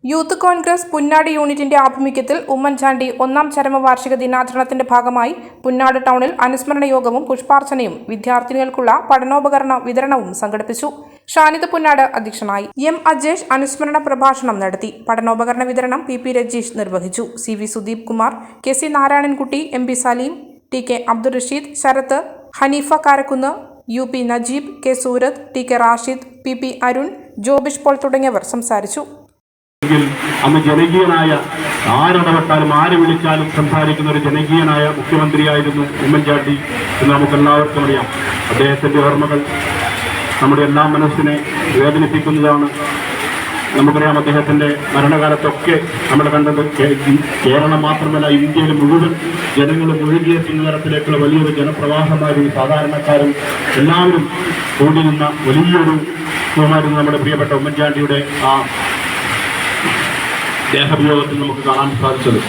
Youth Congress Punnad യൂണിറ്റിന്റെ ആഭിമുഖ്യത്തിൽ ഉമ്മൻചാണ്ടി ഒന്നാം ചരമവാർഷിക ദിനാചരണത്തിന്റെ ഭാഗമായി പുന്നാട് ടൗണിൽ അനുസ്മരണ യോഗവും പുഷ്പാർച്ചനയും വിദ്യാർത്ഥിനികൾക്കുള്ള പഠനോപകരണ വിതരണവും സംഘടിപ്പിച്ചു. ഷാനിദ് പുന്നാട് അധ്യക്ഷനായി. എം അജേഷ് അനുസ്മരണ പ്രഭാഷണം നടത്തി. പഠനോപകരണ വിതരണം പി രജീഷ് നിർവഹിച്ചു. C Sudeep Kumar, K Narayanankutty, M Saleem, T Abdul Rasheed, Sharath, Haneefa Karakkunnu, UP Najeeb, K Surath, T Rashid, P Arun, Jobish Paul തുടങ്ങിയവർ സംസാരിച്ചു. അന്ന് ജനകീയനായ ആരിടപെട്ടാലും ആര് വിളിച്ചാലും സംസാരിക്കുന്ന ഒരു ജനകീയനായ മുഖ്യമന്ത്രിയായിരുന്നു ഉമ്മൻചാണ്ടി എന്ന് നമുക്കെല്ലാവർക്കും അറിയാം. അദ്ദേഹത്തിൻ്റെ ഓർമ്മകൾ നമ്മുടെ എല്ലാ മനസ്സിനെ വേദനിപ്പിക്കുന്നതാണ്. നമുക്കറിയാം, അദ്ദേഹത്തിൻ്റെ മരണകാലത്തൊക്കെ നമ്മൾ കണ്ടത് കേരളം മാത്രമല്ല, ഇന്ത്യയിൽ മുഴുവൻ ജനങ്ങൾ മുഴുകിയെത്തുന്ന തരത്തിലേക്കുള്ള വലിയൊരു ജനപ്രവാഹമായിരുന്നു. സാധാരണക്കാരും എല്ലാവരും കൂടി നിന്ന വലിയൊരു ായിരുന്നു നമ്മുടെ പ്രിയപ്പെട്ട ഉമ്മൻചാണ്ടിയുടെ ആ ദേഹവിയോഗത്തിൽ നമുക്ക് കാണാൻ സാധിച്ചത്.